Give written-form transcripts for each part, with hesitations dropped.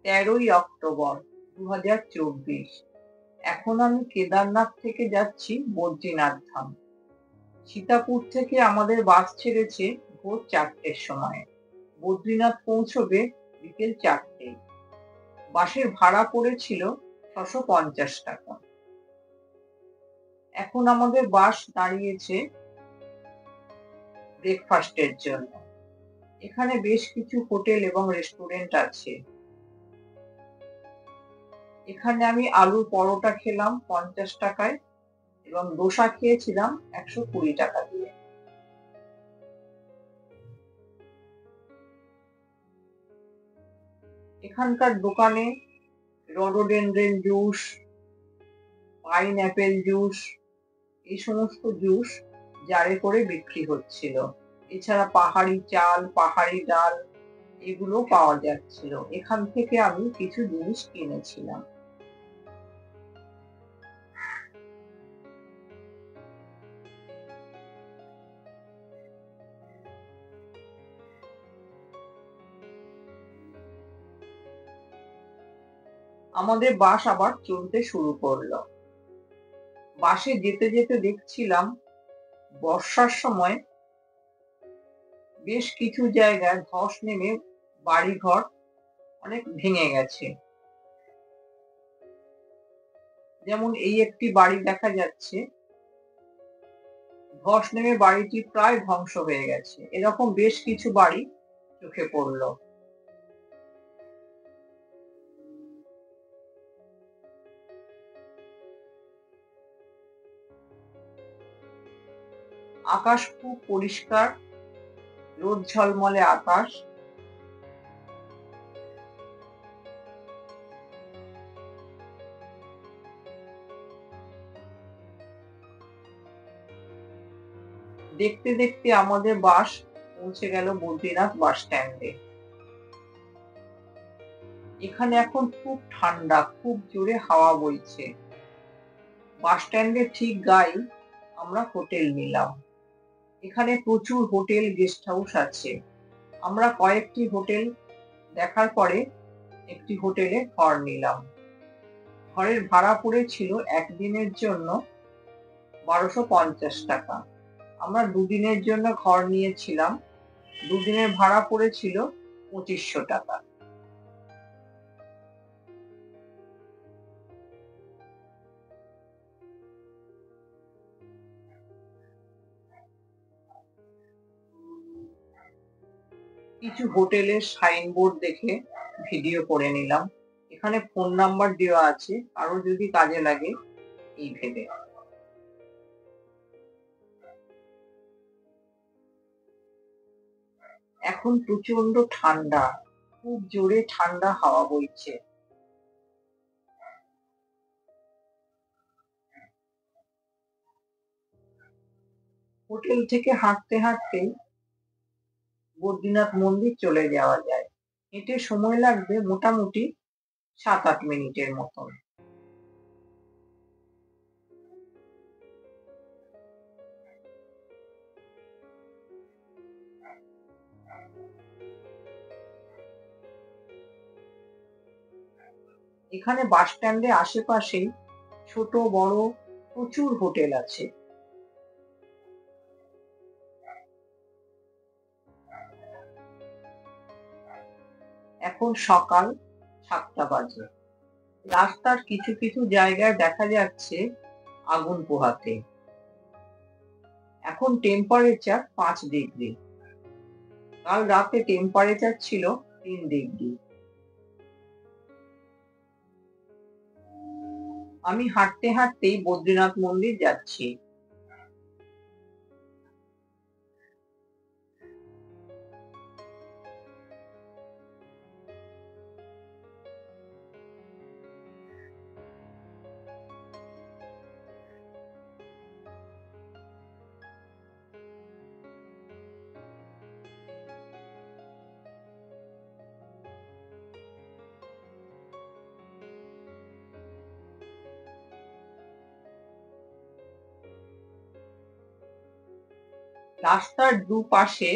13ই October 2024। এখন আমি কেদারনাথ থেকে যাচ্ছি বদ্রীনাথ ধাম। সীতাপুর থেকে আমাদের বাস ছেড়েছে ভোর 4টের সময়। বদ্রীনাথ পৌঁছবে বিকেল 4টেয়। বাসের ভাড়া পড়েছিল 650 টাকা। এখন আমাদের বাস দাঁড়িয়েছে ব্রেকফাস্টের জন্য। এখানে বেশ কিছু হোটেল এবং রেস্টুরেন্ট আছে। এখানে আমি আলুর পরোটা খেলাম 50 টাকায় এবং দোসা খেয়েছিলাম 120 টাকা দিয়ে। এখানকার দোকানে রডোডেনড্রন জুস, পাইনঅ্যাপেল জুস, এই সমস্ত জুস জারে করে বিক্রি হচ্ছিল। এছাড়া পাহাড়ি চাল, পাহাড়ি ডাল এগুলো পাওয়া যাচ্ছিল। এখান থেকে আমি কিছু জিনিস কিনেছিলাম। আমাদের বাস আবার চলতে শুরু করলো। বাসে যেতে যেতে দেখছিলাম বর্ষার সময় বেশ কিছু জায়গায় ধস নেমে বাড়িঘর অনেক ভেঙে গেছে। যেমন এই একটি বাড়ি দেখা যাচ্ছে, ধস নেমে বাড়িটি প্রায় ধ্বংস হয়ে গেছে। এরকম বেশ কিছু বাড়ি চোখে পড়ল। আকাশ খুব পরিষ্কার, রোদ ঝলমলে আকাশ। দেখতে দেখতে আমাদের বাস পৌঁছে গেল বদ্রীনাথ বাস স্ট্যান্ডে। এখানে এখন খুব ঠান্ডা, খুব জোরে হাওয়া বইছে। বাস স্ট্যান্ডের ঠিক গায়ে আমরা হোটেল নিলাম। এখানে প্রচুর হোটেল, গেস্ট হাউস আছে। আমরা কয়েকটি হোটেল দেখার পরে একটি হোটেলে ঘর নিলাম। ঘরের ভাড়া পড়েছিল একদিনের জন্য 1250 টাকা। আমরা দুদিনের জন্য ঘর নিয়েছিলাম। দুদিনের ভাড়া পড়েছিল 2500 টাকা। কিছু হোটেলের সাইনবোর্ড দেখে ভিডিও করে নিলাম। এখানে ফোন নাম্বার দেওয়া আছে, কারো যদি কাজে লাগে এই ভেবে। এখন প্রচন্ড ঠান্ডা, খুব জোরে ঠান্ডা হাওয়া বইছে। হোটেল থেকে হাঁটতে হাঁটতে বদ্রীনাথ মন্দির চলে যাওয়া যায়। হেঁটে সময় লাগবে মোটামুটি 7-8 মিনিটের মতন। এখানে বাস স্ট্যান্ডের আশেপাশেই ছোট বড় প্রচুর হোটেল আছে। এখন সকাল 7টা বাজে। রাস্তার কিছু কিছু জায়গায় দেখা যাচ্ছে আগুন পোহাতে। এখন টেম্পারেচার 5 ডিগ্রি। কাল রাতে টেম্পারেচার ছিল 3 ডিগ্রি। আমি হাঁটতে হাঁটতেই বদ্রীনাথ মন্দির যাচ্ছি। রাস্তার দুপাশে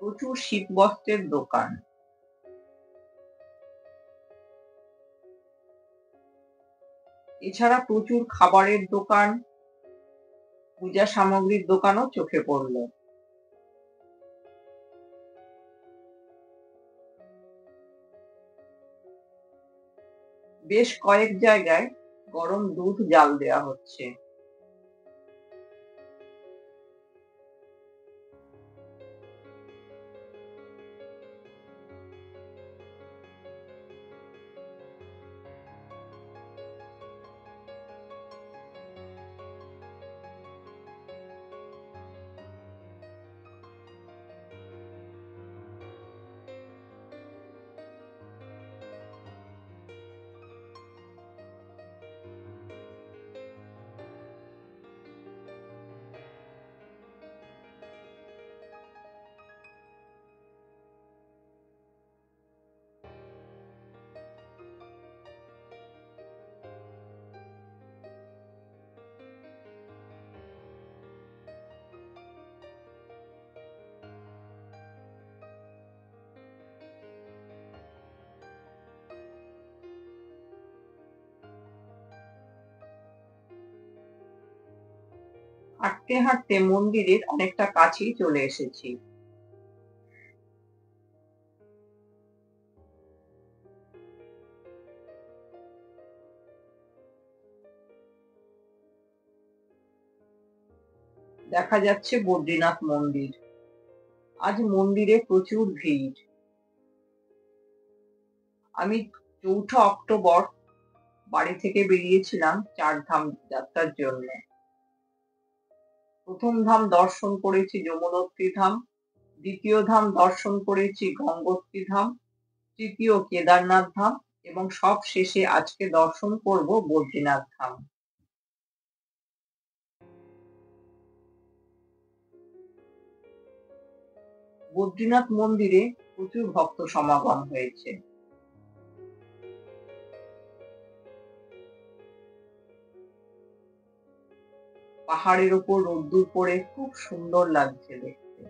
প্রচুর শীতবস্ত্রের দোকান। এছাড়া প্রচুর খাবারের দোকান, পূজা সামগ্রীর দোকানও চোখে পড়ল। বেশ কয়েক জায়গায় গরম দুধ জাল দেওয়া হচ্ছে। হাঁটতে হাঁটতে মন্দিরের অনেকটা কাছেই চলে এসেছি। দেখা যাচ্ছে বদ্রীনাথ মন্দির। আজ মন্দিরে প্রচুর ভিড়। আমি ৪ঠা অক্টোবর বাড়ি থেকে বেরিয়েছিলাম ৪ ধাম যাত্রার জন্য। প্রথম ধাম দর্শন করেছি যমুনোত্রী ধাম, দ্বিতীয় ধাম দর্শন করেছি গঙ্গোত্রী ধাম, তৃতীয় কেদারনাথ ধাম এবং সব শেষে আজকে দর্শন করব বদ্রীনাথ ধাম। বদ্রীনাথ মন্দিরে প্রচুর ভক্ত সমাগম হয়েছে। পাহাড়ের ওপর রোদ্দুর পড়ে খুব সুন্দর লাগছে দেখতে।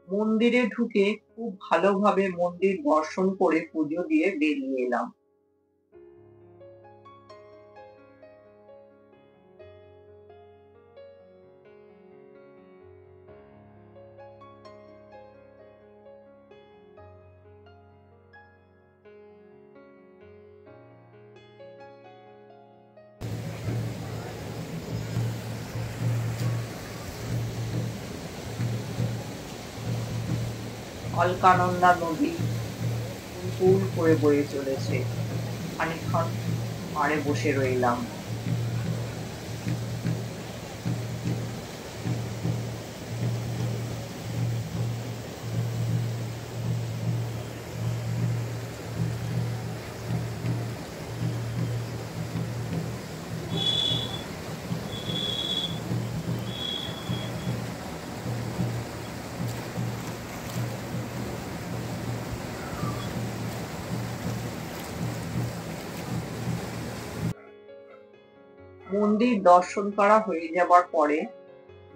মন্দিরে ঢুকে খুব ভালোভাবে মন্দির দর্শন করে পুজো দিয়ে বেরিয়ে এলাম। অলকানন্দা নদী কুল করে বয়ে চলেছে। খানিকক্ষণ পাড়ে বসে রইলাম। মন্দির দর্শন করা হয়ে যাবার পরে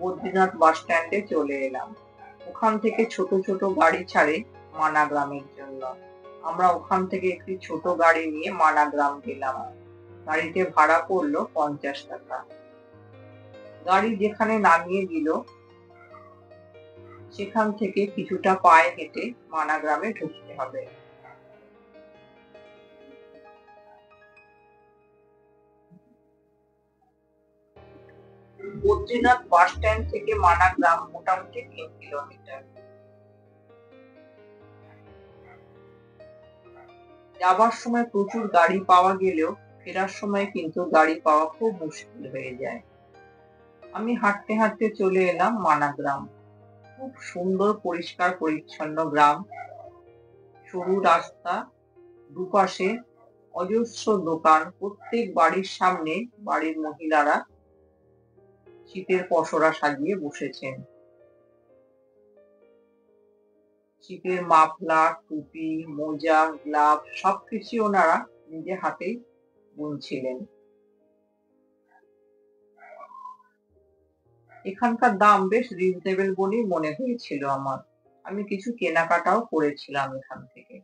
বদ্রীনাথ বাস স্ট্যান্ডে চলে এলাম। ওখান থেকে ছোট ছোট গাড়ি ছাড়ে মানা গ্রামের জন্য। আমরা ওখান থেকে একটি ছোট গাড়ি নিয়ে মানা গ্রাম গেলাম। গাড়িতে ভাড়া পড়লো 50 টাকা। গাড়ি যেখানে নামিয়ে দিল সেখান থেকে কিছুটা পায়ে হেঁটে মানা গ্রামে ঢুকতে হবে। বদ্রীনাথ বাস স্ট্যান্ড থেকে মানা গ্রাম মোটামুটি 3 কিলোমিটার। যাবার সময় প্রচুর গাড়ি পাওয়া গেলেও ফেরার সময় কিন্তু গাড়ি পাওয়া খুব মুশকিল হয়ে যায়। আমি হাঁটতে হাঁটতে চলে এলাম মানা গ্রাম। খুব সুন্দর পরিষ্কার পরিচ্ছন্ন গ্রাম, সরু রাস্তা, দুপাশে অজস্র দোকান, প্রত্যেক বাড়ির সামনে বাড়ির মহিলারা শীতের পসরা সাজিয়ে বসেছেন। শীতের মাফলার, টুপি, মোজা, গ্লাভ সবকিছু ওনারা নিজে হাতেই বুনছিলেন। এখানকার দাম বেশ রিজনেবল বলেই মনে হয়েছিল আমার। আমি কিছু কেনাকাটাও করেছিলাম এখান থেকে।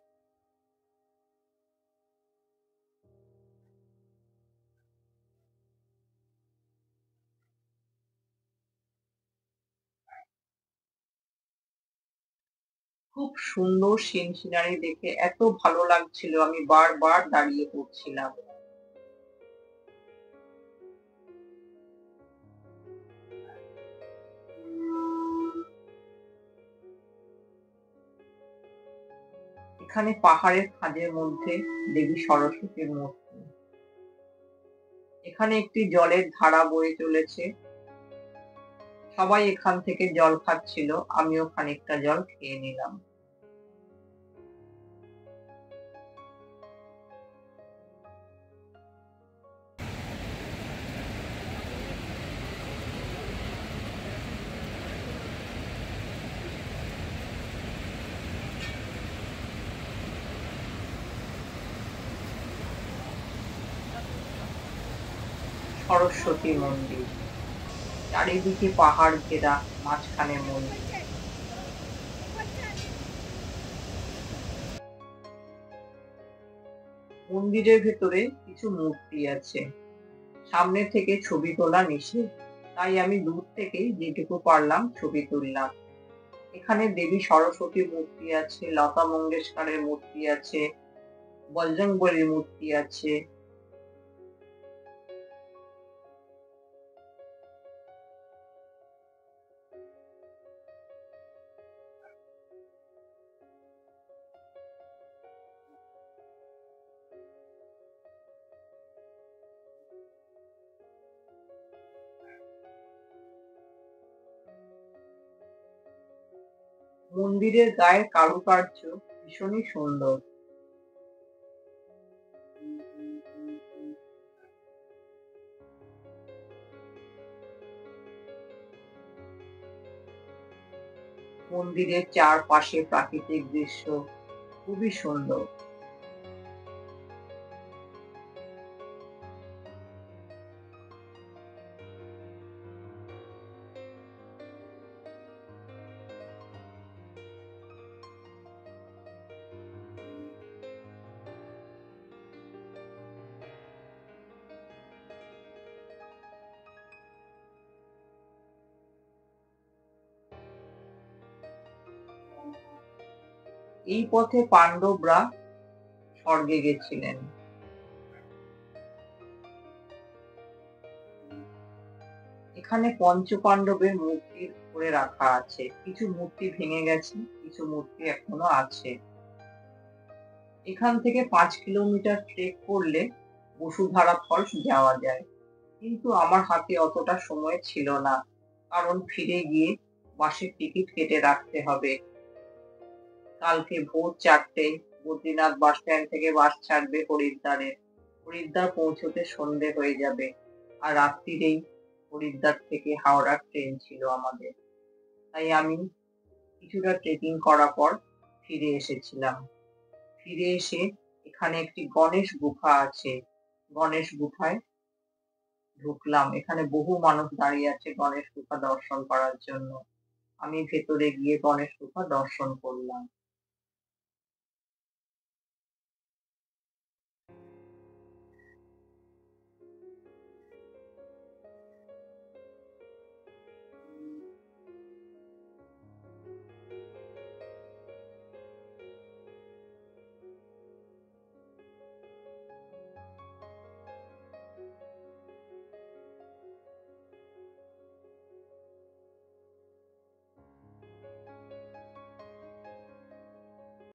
খুব সুন্দর সিনারি দেখে এত ভালো লাগছিল, আমি বারবার দাঁড়িয়ে পড়ছিলাম। এখানে পাহাড়ের খাঁজের মধ্যে দেবী সরস্বতীর মূর্তি। এখানে একটি জলের ধারা বয়ে চলেছে। সবাই এখান থেকে জল খাচ্ছিল, আমিও খানিকটা জল খেয়ে নিলাম। সরস্বতী মন্দির, চারিদিকে পাহাড় ঘেরা, মাঝখানে মন্দির। মন্দিরের ভেতরে কিছু মূর্তি আছে। সামনে থেকে ছবি তোলা নিষেধ, তাই আমি দূর থেকেই যেটুকু পারলাম ছবি তুললাম। এখানে দেবী সরস্বতীর মূর্তি আছে, লতা মঙ্গেশকরের মূর্তি আছে, বজরং বলির মূর্তি আছে। মন্দিরের গায়ের কারুকার্য ভীষণই সুন্দর। মন্দিরের চারপাশে প্রাকৃতিক দৃশ্য খুবই সুন্দর। এই পথে পাণ্ডবরা স্বর্গে গেছিলেন। এখানে পঞ্চপাণ্ডবের মূর্তি করে রাখা আছে। কিছু মূর্তি ভেঙে গেছে, কিছু মূর্তি এখনো আছে। এখান থেকে 5 কিলোমিটার ট্রেক করলে বসুধারা ফলস যাওয়া যায়, কিন্তু আমার হাতে অতটা সময় ছিল না, কারণ ফিরে গিয়ে বাসের টিকিট কেটে রাখতে হবে। কালকে ভোর 4টেয় বদ্রীনাথ বাস স্ট্যান্ড থেকে বাস ছাড়বে হরিদ্বারে। হরিদ্বার পৌঁছতে সন্ধে হয়ে যাবে, আর রাত্রিরেই হরিদ্বার থেকে হাওড়ার ট্রেন ছিল আমাদের। তাই আমি কিছুটা ট্রেকিং করার পর ফিরে এসেছিলাম। ফিরে এসে এখানে একটি গণেশ গুফা আছে, গণেশ গুফায় ঢুকলাম। এখানে বহু মানুষ দাঁড়িয়ে আছে গণেশ গুফা দর্শন করার জন্য। আমি ভেতরে গিয়ে গণেশ গুফা দর্শন করলাম।